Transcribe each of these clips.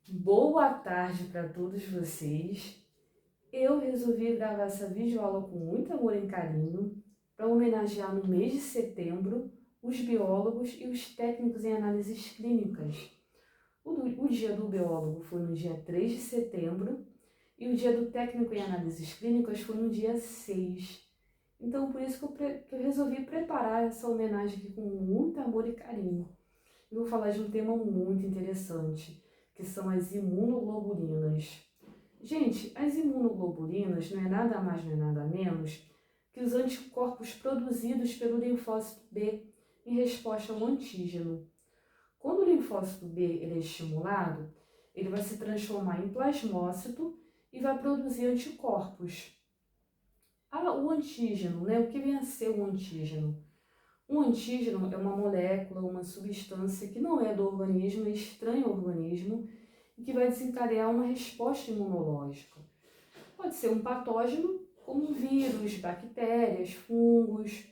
Boa tarde para todos vocês. Eu resolvi gravar essa videoaula com muito amor e carinho para homenagear no mês de setembro os biólogos e os técnicos em análises clínicas. O dia do biólogo foi no dia 3 de setembro e o dia do técnico em análises clínicas foi no dia 6. Então, por isso que eu resolvi preparar essa homenagem aqui com muito amor e carinho. Eu vou falar de um tema muito interessante, que são as imunoglobulinas. Gente, as imunoglobulinas não é nada mais, não é nada menos que os anticorpos produzidos pelo linfócito B em resposta a um antígeno. Quando o linfócito B ele é estimulado, ele vai se transformar em plasmócito e vai produzir anticorpos. O antígeno, né? O que vem a ser um antígeno? Um antígeno é uma molécula, uma substância que não é do organismo, é estranha ao organismo e que vai desencadear uma resposta imunológica. Pode ser um patógeno, como vírus, bactérias, fungos.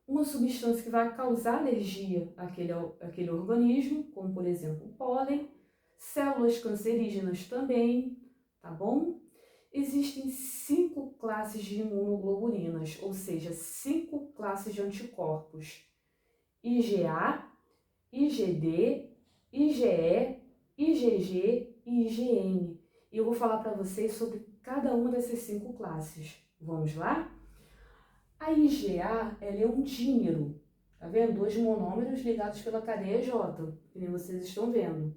Uma substância que vai causar alergia àquele organismo, como por exemplo o pólen, células cancerígenas também, tá bom? Existem 5 classes de imunoglobulinas, ou seja, 5 classes de anticorpos: IgA, IgD, IgE, IgG e IgM. E eu vou falar para vocês sobre cada uma dessas 5 classes. Vamos lá? A IgA ela é um dímero, tá vendo? 2 monômeros ligados pela cadeia J, que nem vocês estão vendo.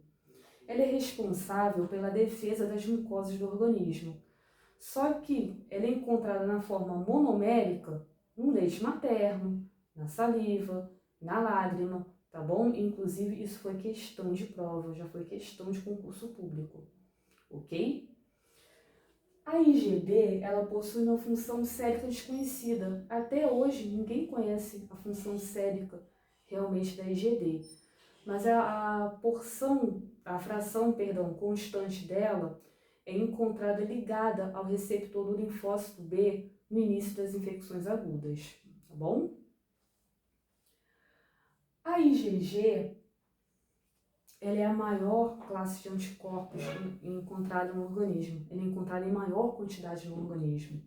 Ela é responsável pela defesa das mucosas do organismo. Só que ela é encontrada na forma monomérica no leite materno, na saliva, na lágrima, tá bom? Inclusive, isso foi questão de prova, já foi questão de concurso público, ok? A IgD, ela possui uma função sérica desconhecida. Até hoje, ninguém conhece a função sérica realmente da IgD. Mas a fração constante dela é encontrada ligada ao receptor do linfócito B no início das infecções agudas, tá bom? A IgG, ela é a maior classe de anticorpos encontrada no organismo. Ela é encontrada em maior quantidade no organismo.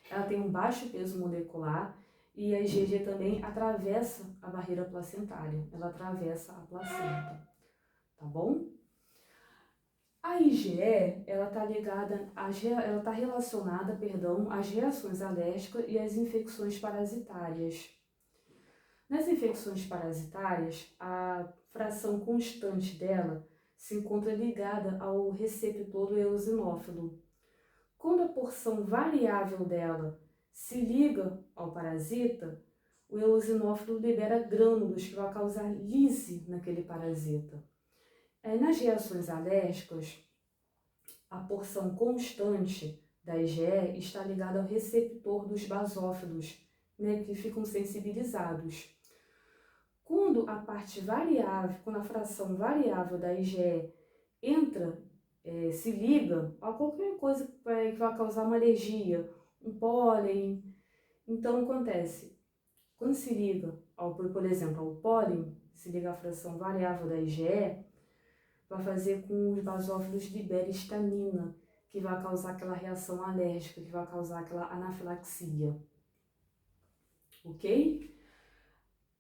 Ela tem um baixo peso molecular e a IgG também atravessa a barreira placentária. Ela atravessa a placenta, tá bom? A IgE, ela está relacionada, às reações alérgicas e às infecções parasitárias. Nas infecções parasitárias, a fração constante dela se encontra ligada ao receptor do eosinófilo. Quando a porção variável dela se liga ao parasita, o eosinófilo libera grânulos que vão causar lise naquele parasita. Nas reações alérgicas, a porção constante da IgE está ligada ao receptor dos basófilos, né, que ficam sensibilizados. Quando a fração variável da IgE se liga a qualquer coisa que vai causar uma alergia, um pólen, então acontece, quando se liga, por exemplo, ao pólen, se liga a fração variável da IgE, vai fazer com os basófilos liberem histamina, que vai causar aquela reação alérgica, que vai causar aquela anafilaxia, ok?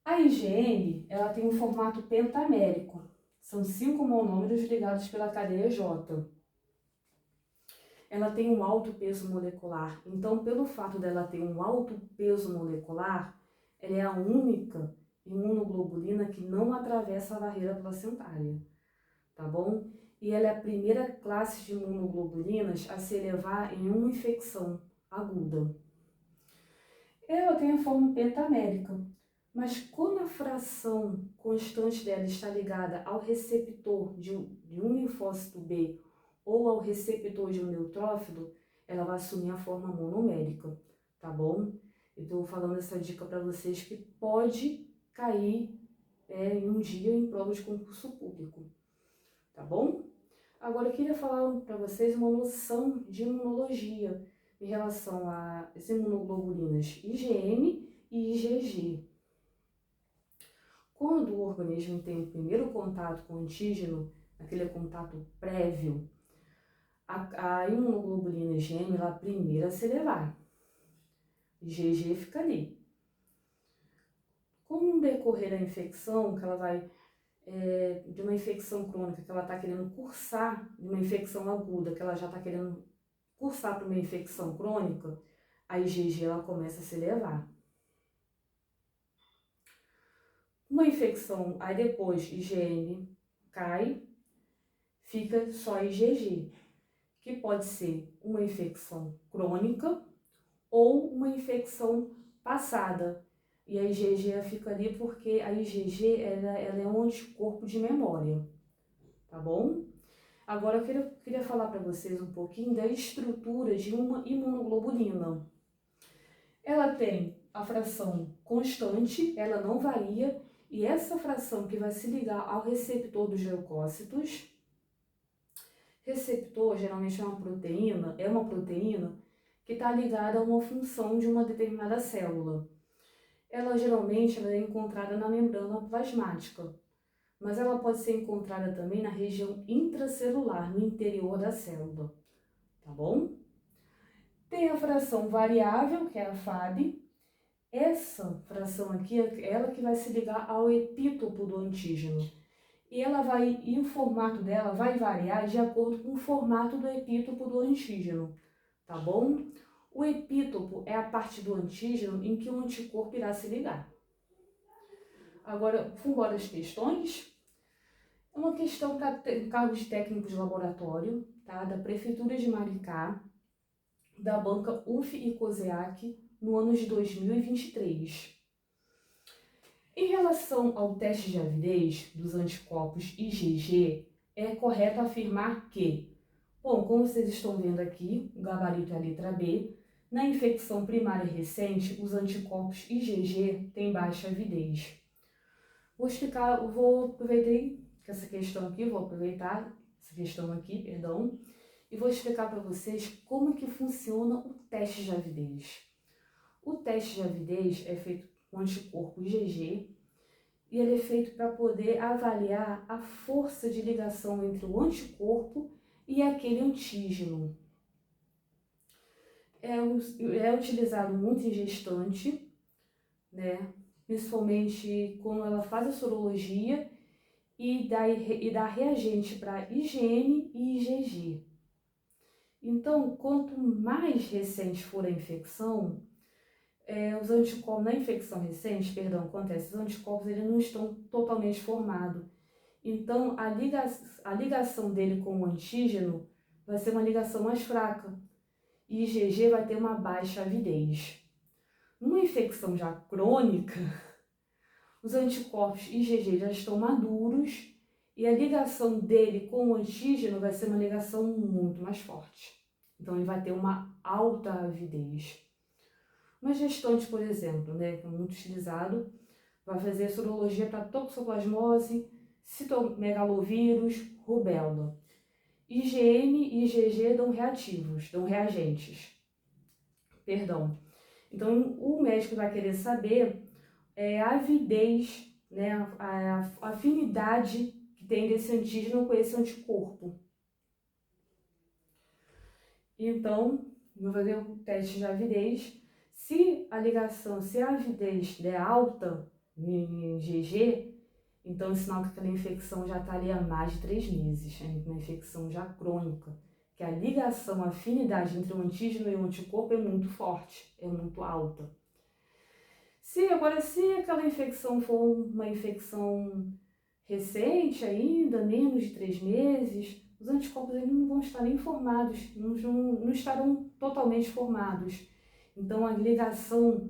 A IgM, ela tem um formato pentamérico, são 5 monômeros ligados pela cadeia J. Ela tem um alto peso molecular, então pelo fato dela ter um alto peso molecular, ela é a única imunoglobulina que não atravessa a barreira placentária, tá bom? E ela é a primeira classe de imunoglobulinas a se elevar em uma infecção aguda. Ela tem a forma pentamérica, mas quando a fração constante dela está ligada ao receptor de um linfócito B ou ao receptor de um neutrófilo, ela vai assumir a forma monomérica, tá bom? Eu estou falando essa dica para vocês que pode cair em um dia em prova de concurso público, tá bom? Agora eu queria falar para vocês uma noção de imunologia em relação às imunoglobulinas IgM e IgG. Quando o organismo tem o primeiro contato com o antígeno, aquele contato prévio, a imunoglobulina IgM, ela primeiro a se elevar. IgG fica ali. Com o decorrer da infecção, que ela vai, de uma infecção crônica, que ela está querendo cursar, de uma infecção aguda, que ela já está querendo cursar para uma infecção crônica, a IgG ela começa a se elevar. Uma infecção, aí depois IgM cai, fica só IgG, que pode ser uma infecção crônica ou uma infecção passada. E a IgG fica ali porque a IgG ela é um anticorpo de memória, tá bom? Agora eu queria falar para vocês um pouquinho da estrutura de uma imunoglobulina. Ela tem a fração constante, ela não varia, e essa fração que vai se ligar ao receptor dos leucócitos. Receptor geralmente é uma proteína que está ligada a uma função de uma determinada célula. Ela geralmente é encontrada na membrana plasmática, mas ela pode ser encontrada também na região intracelular, no interior da célula, tá bom? Tem a fração variável, que é a Fab. Essa fração aqui é ela que vai se ligar ao epítopo do antígeno. E o formato dela vai variar de acordo com o formato do epítopo do antígeno, tá bom? O epítopo é a parte do antígeno em que o anticorpo irá se ligar. Agora, vamos embora as questões. É uma questão para cargos técnicos de laboratório, tá? Da Prefeitura de Maricá, da banca UF e COSEAC, no ano de 2023. Em relação ao teste de avidez dos anticorpos IgG, é correto afirmar que, bom, como vocês estão vendo aqui, o gabarito é a letra B, na infecção primária recente, os anticorpos IgG têm baixa avidez. Vou aproveitar essa questão aqui, e vou explicar para vocês como que funciona o teste de avidez. O teste de avidez é feito com anticorpo IgG e ele é feito para poder avaliar a força de ligação entre o anticorpo e aquele antígeno. É utilizado muito em gestante, né? Principalmente quando ela faz a sorologia e dá reagente para IgM e IgG. Então, quanto mais recente for a infecção, os anticorpos, na infecção recente, acontece, os anticorpos eles não estão totalmente formados. Então, a ligação dele com o antígeno vai ser uma ligação mais fraca. E IgG vai ter uma baixa avidez. Numa infecção já crônica, os anticorpos IgG já estão maduros e a ligação dele com o antígeno vai ser uma ligação muito mais forte. Então, ele vai ter uma alta avidez. Uma gestante, por exemplo, né, que é muito utilizado, vai fazer sorologia para toxoplasmose, citomegalovírus, rubéola. IgM e IgG dão reagentes. Então, o médico vai querer saber a avidez, né, a afinidade que tem desse antígeno com esse anticorpo. Então, vou fazer o teste de avidez. Se a avidez der alta em IgG, então é sinal que aquela infecção já está ali há mais de 3 meses, uma infecção já crônica, que a ligação, a afinidade entre o antígeno e o anticorpo é muito forte, é muito alta. Se aquela infecção for uma infecção recente ainda, menos de 3 meses, os anticorpos ainda não vão estar nem formados, não estarão totalmente formados. Então, a ligação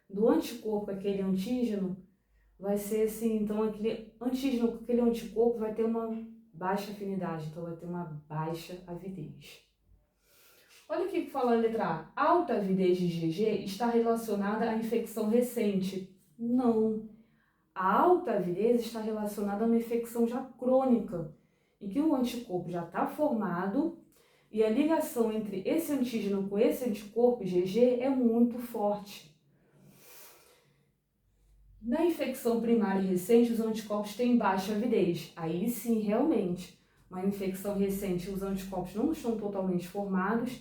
do anticorpo com aquele antígeno vai ser assim, então aquele antígeno com aquele anticorpo vai ter uma baixa afinidade, então vai ter uma baixa avidez. Olha o que fala a letra A. Alta avidez de IgG está relacionada à infecção recente. Não. A alta avidez está relacionada a uma infecção já crônica, em que o anticorpo já está formado e a ligação entre esse antígeno com esse anticorpo IgG é muito forte. Na infecção primária recente, os anticorpos têm baixa avidez. Aí sim, realmente, uma infecção recente, os anticorpos não estão totalmente formados,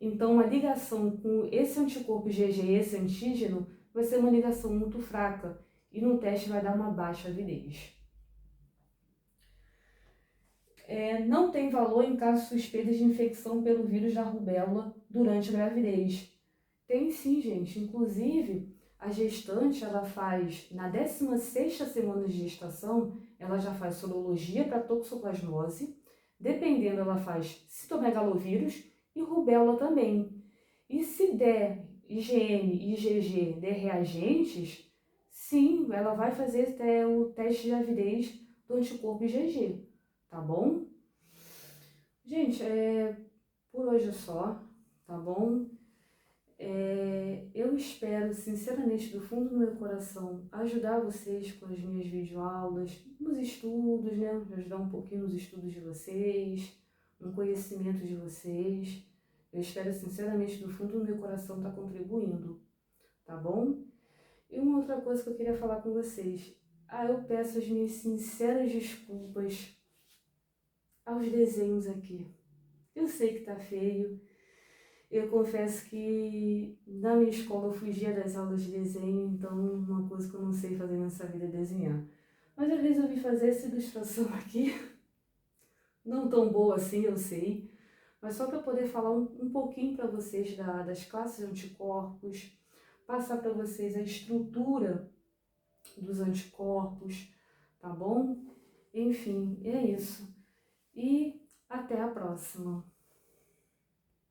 então a ligação com esse anticorpo IgG e esse antígeno vai ser uma ligação muito fraca e no teste vai dar uma baixa avidez. Não tem valor em casos suspeitos de infecção pelo vírus da rubéola durante a gravidez. Tem sim, gente. Inclusive, a gestante, ela faz, na 16ª semana de gestação, ela já faz sorologia para toxoplasmose. Dependendo, ela faz citomegalovírus e rubéola também. E se der IgM e IgG der reagentes, sim, ela vai fazer o teste de avidez do anticorpo IgG, tá bom? Gente, por hoje é só, tá bom? Eu espero, sinceramente, do fundo do meu coração, ajudar vocês com as minhas videoaulas, nos estudos, né? Ajudar um pouquinho nos estudos de vocês, no conhecimento de vocês. Eu espero, sinceramente, do fundo do meu coração estar contribuindo, tá bom? E uma outra coisa que eu queria falar com vocês. Eu peço as minhas sinceras desculpas aos desenhos aqui. Eu sei que tá feio. Eu confesso que na minha escola eu fugia das aulas de desenho, então uma coisa que eu não sei fazer nessa vida é desenhar. Mas eu resolvi fazer essa ilustração aqui, não tão boa assim, eu sei, mas só para poder falar um pouquinho para vocês das classes de anticorpos, passar para vocês a estrutura dos anticorpos, tá bom? Enfim, é isso. E até a próxima.